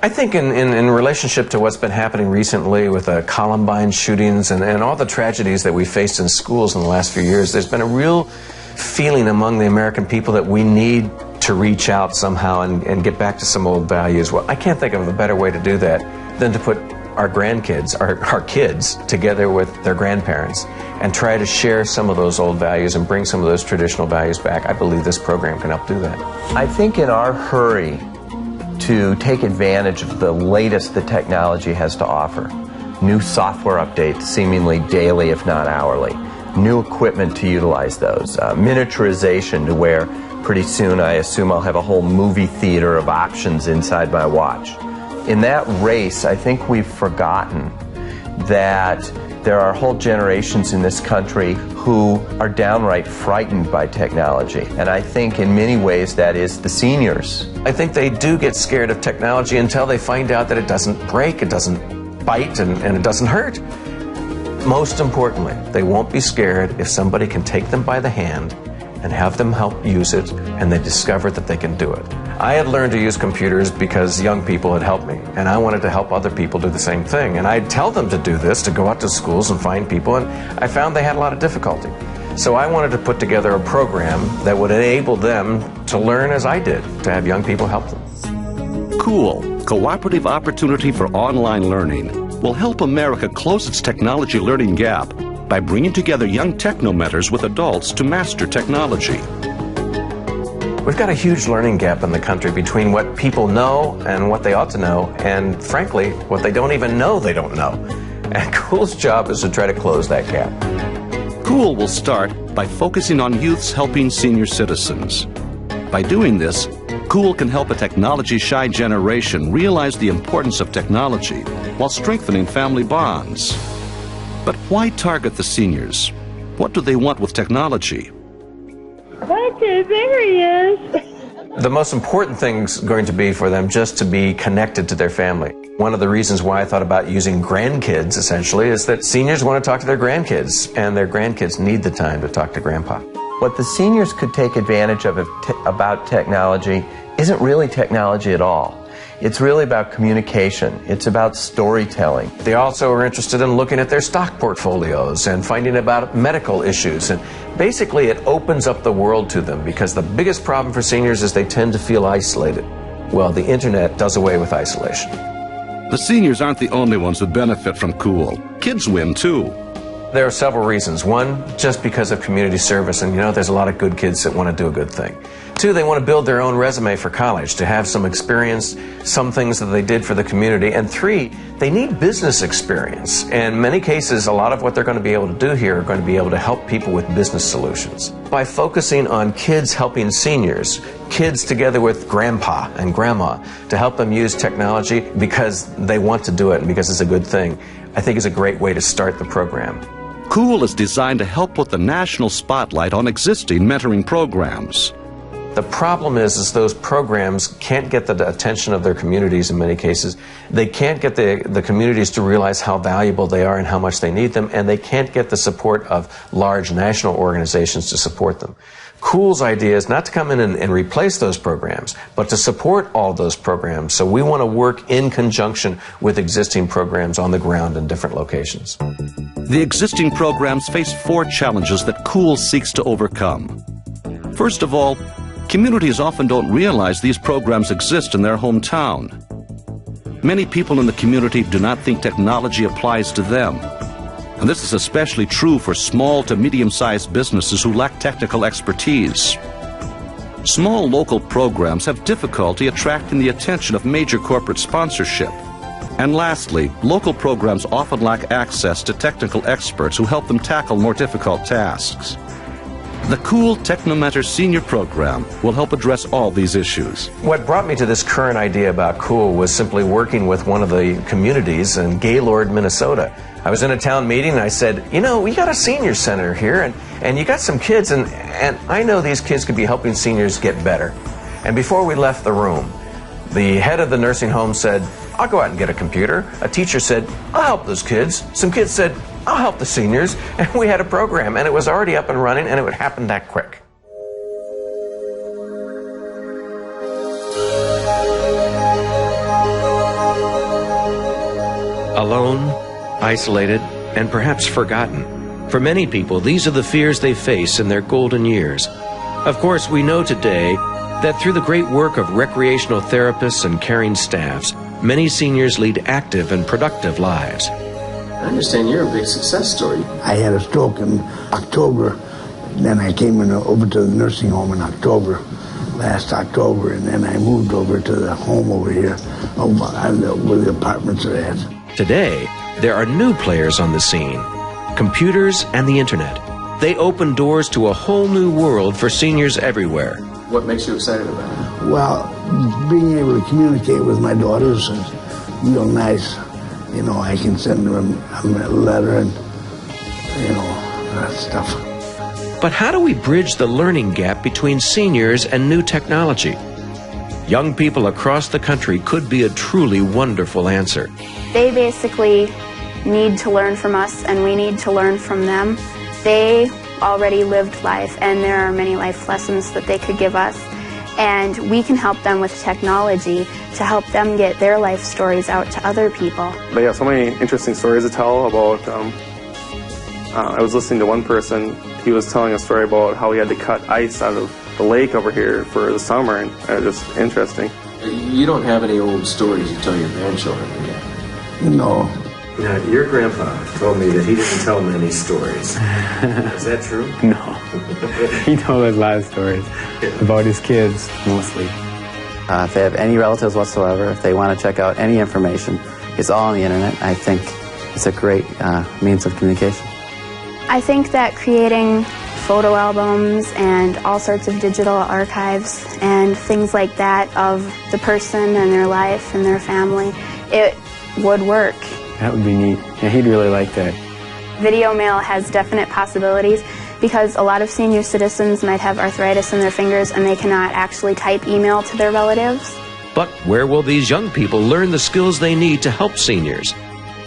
I think in relationship to what's been happening recently with the Columbine shootings and all the tragedies that we faced in schools in the last few years, there's been a real feeling among the American people that we need to reach out somehow and get back to some old values. Well, I can't think of a better way to do that than to put our grandkids, our kids, together with their grandparents and try to share some of those old values and bring some of those traditional values back. I believe this program can help do that. I think in our hurry to take advantage of the latest the technology has to offer, new software updates seemingly daily if not hourly, new equipment to utilize those, miniaturization to where pretty soon I assume I'll have a whole movie theater of options inside my watch. In that race, I think we've forgotten that there are whole generations in this country who are downright frightened by technology. And I think in many ways that is the seniors. I think they do get scared of technology until they find out that it doesn't break, it doesn't bite, and it doesn't hurt. Most importantly, they won't be scared if somebody can take them by the hand and have them help use it, and they discover that they can do it. I had learned to use computers because young people had helped me, and I wanted to help other people do the same thing. And I'd tell them to do this, to go out to schools and find people, and I found they had a lot of difficulty. So I wanted to put together a program that would enable them to learn as I did, to have young people help them. COOL, Cooperative Opportunity for Online Learning, will help America close its technology learning gap by bringing together young technomentors with adults to master technology. We've got a huge learning gap in the country between what people know and what they ought to know, and frankly, what they don't even know they don't know. And COOL's job is to try to close that gap. COOL will start by focusing on youths helping senior citizens. By doing this, COOL can help a technology-shy generation realize the importance of technology while strengthening family bonds. But why target the seniors? What do they want with technology? Okay, there he is. The most important thing's going to be for them just to be connected to their family. One of the reasons why I thought about using grandkids, essentially, is that seniors want to talk to their grandkids, and their grandkids need the time to talk to Grandpa. What the seniors could take advantage of about technology isn't really technology at all. It's really about communication. It's about storytelling. They also are interested in looking at their stock portfolios and finding about medical issues. And basically, it opens up the world to them, because the biggest problem for seniors is they tend to feel isolated. Well, the internet does away with isolation. The seniors aren't the only ones who benefit from COOL. Kids win, too. There are several reasons. One, just because of community service, and there's a lot of good kids that want to do a good thing. Two, they want to build their own resume for college, to have some experience, some things that they did for the community. And three, they need business experience. And in many cases, a lot of what they're going to be able to do here are going to be able to help people with business solutions. By focusing on kids helping seniors, kids together with grandpa and grandma, to help them use technology because they want to do it and because it's a good thing, I think is a great way to start the program. COOL is designed to help put the national spotlight on existing mentoring programs. The problem is those programs can't get the attention of their communities in many cases. They can't get the communities to realize how valuable they are and how much they need them, and they can't get the support of large national organizations to support them. COOL's idea is not to come in and replace those programs, but to support all those programs. So we want to work in conjunction with existing programs on the ground in different locations. The existing programs face 4 challenges that COOL seeks to overcome. First of all, communities often don't realize these programs exist in their hometown. Many people in the community do not think technology applies to them. And this is especially true for small to medium-sized businesses who lack technical expertise. Small local programs have difficulty attracting the attention of major corporate sponsorship. And lastly, local programs often lack access to technical experts who help them tackle more difficult tasks. The COOL Technomentor Senior Program will help address all these issues. What brought me to this current idea about COOL was simply working with one of the communities in Gaylord, Minnesota. I was in a town meeting and I said, we got a senior center here and you got some kids and I know these kids could be helping seniors get better. And before we left the room, the head of the nursing home said, I'll go out and get a computer. A teacher said, I'll help those kids. Some kids said, I'll help the seniors. And we had a program, and it was already up and running, and it would happen that quick. Alone, isolated, and perhaps forgotten. For many people, these are the fears they face in their golden years. Of course, we know today that through the great work of recreational therapists and caring staffs, many seniors lead active and productive lives. I understand you're a big success story. I had a stroke in October, then I came over to the nursing home in October, last October, and then I moved over to the home over here, where the apartments are at. Today, there are new players on the scene, computers and the internet. They open doors to a whole new world for seniors everywhere. What makes you excited about it? Well, being able to communicate with my daughters is real nice. You know, I can send them a letter and, you know, that stuff. But how do we bridge the learning gap between seniors and new technology? Young people across the country could be a truly wonderful answer. They basically need to learn from us, and we need to learn from them. They already lived life, and there are many life lessons that they could give us. And we can help them with technology to help them get their life stories out to other people. They have so many interesting stories to tell about. I was listening to one person. He was telling a story about how he had to cut ice out of the lake over here for the summer, and it was just interesting. You don't have any old stories you tell your grandchildren, do you? No. Now, your grandpa told me that he didn't tell many stories. Is that true? No. He told us a lot of stories about his kids, mostly. If they have any relatives whatsoever, if they want to check out any information, it's all on the internet. I think it's a great means of communication. I think that creating photo albums and all sorts of digital archives and things like that of the person and their life and their family, it would work. That would be neat. Yeah, he'd really like that. Video mail has definite possibilities because a lot of senior citizens might have arthritis in their fingers and they cannot actually type email to their relatives. But where will these young people learn the skills they need to help seniors?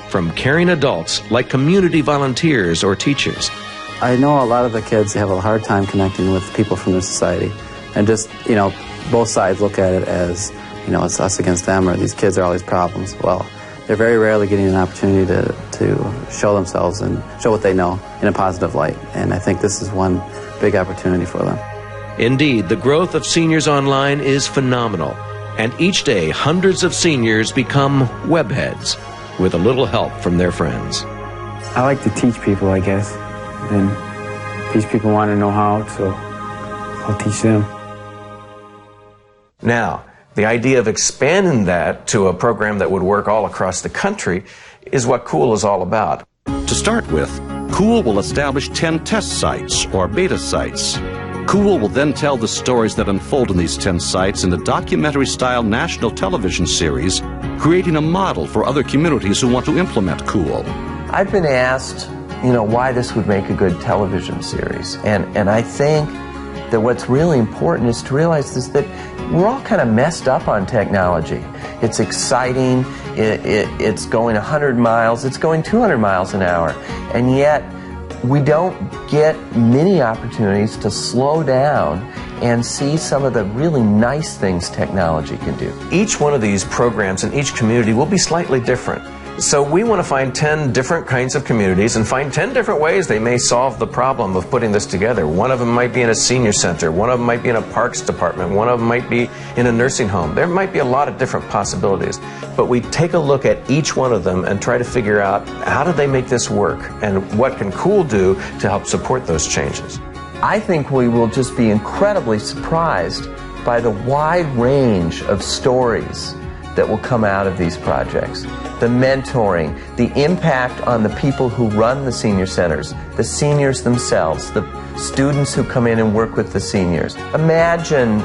From caring adults like community volunteers or teachers. I know a lot of the kids have a hard time connecting with people from their society. And just, you know, both sides look at it as, you know, it's us against them, or these kids are all these problems. Well, they're very rarely getting an opportunity to show themselves and show what they know in a positive light. And I think this is one big opportunity for them. Indeed, the growth of seniors online is phenomenal. And each day, hundreds of seniors become webheads with a little help from their friends. I like to teach people, I guess. And these people want to know how, so I'll teach them. Now, the idea of expanding that to a program that would work all across the country is what COOL is all about. To start with, COOL will establish 10 test sites or beta sites. COOL will then tell the stories that unfold in these 10 sites in a documentary-style national television series, creating a model for other communities who want to implement COOL. I've been asked, you know, why this would make a good television series. And I think that what's really important is to realize this, that we're all kind of messed up on technology. It's exciting, it's going 100 miles, it's going 200 miles an hour, and yet we don't get many opportunities to slow down and see some of the really nice things technology can do. Each one of these programs in each community will be slightly different. So we want to find 10 different kinds of communities and find 10 different ways they may solve the problem of putting this together. One of them might be in a senior center, one of them might be in a parks department, one of them might be in a nursing home. There might be a lot of different possibilities. But we take a look at each one of them and try to figure out how do they make this work and what can COOL do to help support those changes. I think we will just be incredibly surprised by the wide range of stories that will come out of these projects. The mentoring, the impact on the people who run the senior centers, the seniors themselves, the students who come in and work with the seniors. Imagine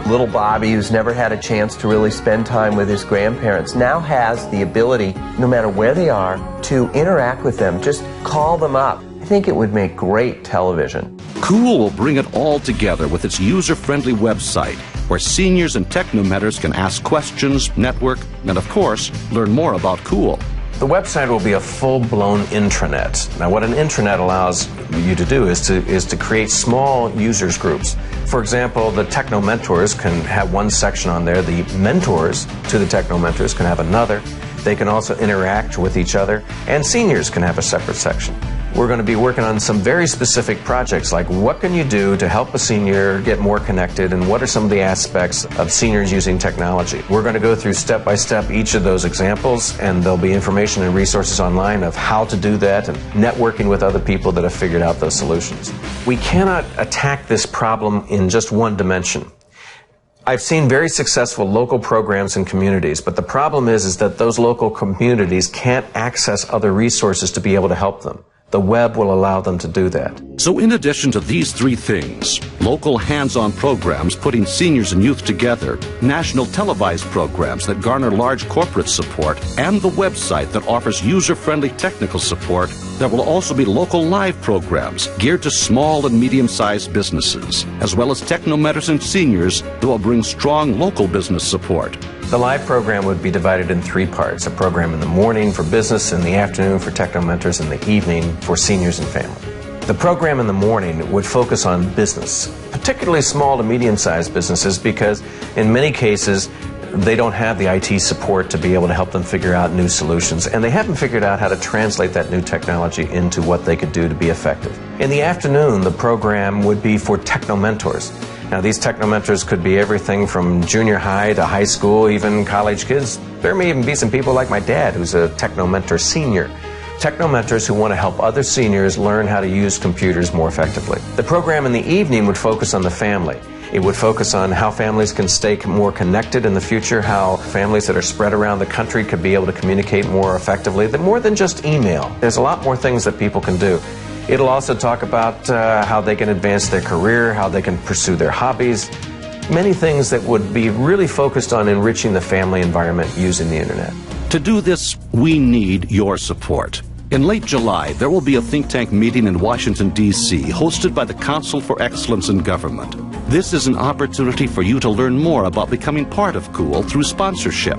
little Bobby, who's never had a chance to really spend time with his grandparents, now has the ability, no matter where they are, to interact with them, just call them up. I think it would make great television. COOL will bring it all together with its user-friendly website, where seniors and technometters can ask questions, network, and of course, learn more about COOL. The website will be a full-blown intranet. Now, what an intranet allows you to do is to create small users groups. For example, the techno mentors can have one section on there. The mentors to the techno mentors can have another. They can also interact with each other, and seniors can have a separate section. We're going to be working on some very specific projects, like what can you do to help a senior get more connected, and what are some of the aspects of seniors using technology. We're going to go through step by step each of those examples, and there'll be information and resources online of how to do that and networking with other people that have figured out those solutions. We cannot attack this problem in just one dimension. I've seen very successful local programs in communities, but the problem is that those local communities can't access other resources to be able to help them. The web will allow them to do that. So in addition to these three things, local hands-on programs putting seniors and youth together, national televised programs that garner large corporate support, and the website that offers user-friendly technical support, there will also be local live programs geared to small and medium-sized businesses, as well as technomentors and seniors that will bring strong local business support. The live program would be divided in three parts: a program in the morning for business, in the afternoon for technomentors, and the evening for seniors and family. The program in the morning would focus on business, particularly small to medium-sized businesses, because in many cases they don't have the IT support to be able to help them figure out new solutions, and they haven't figured out how to translate that new technology into what they could do to be effective. In the afternoon, the program would be for technomentors. Now, these technomentors could be everything from junior high to high school, even college kids. There may even be some people like my dad, who's a technomentor senior. Technomentors who want to help other seniors learn how to use computers more effectively. The program in the evening would focus on the family. It would focus on how families can stay more connected in the future, how families that are spread around the country could be able to communicate more effectively, more than just email. There's a lot more things that people can do. It'll also talk about how they can advance their career, how they can pursue their hobbies, many things that would be really focused on enriching the family environment using the internet. To do this, we need your support. In late July, there will be a think tank meeting in Washington, D.C., hosted by the Council for Excellence in Government. This is an opportunity for you to learn more about becoming part of COOL through sponsorship.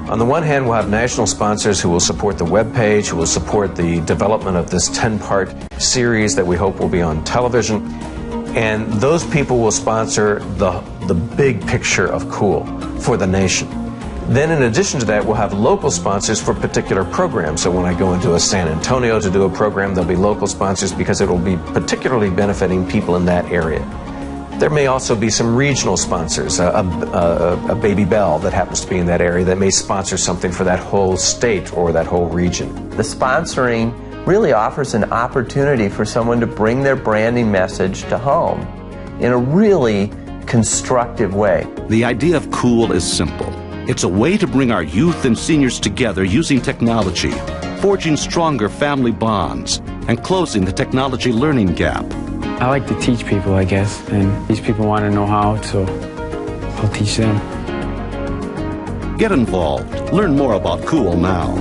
On the one hand, we'll have national sponsors who will support the webpage, who will support the development of this 10-part series that we hope will be on television. And those people will sponsor the big picture of COOL for the nation. Then in addition to that, we'll have local sponsors for particular programs. So when I go into San Antonio to do a program, there'll be local sponsors because it will be particularly benefiting people in that area. There may also be some regional sponsors, a Baby Bell that happens to be in that area that may sponsor something for that whole state or that whole region. The sponsoring really offers an opportunity for someone to bring their branding message to home in a really constructive way. The idea of COOL is simple. It's a way to bring our youth and seniors together using technology, forging stronger family bonds, and closing the technology learning gap. I like to teach people, I guess, and these people want to know how, so I'll teach them. Get involved. Learn more about COOL now.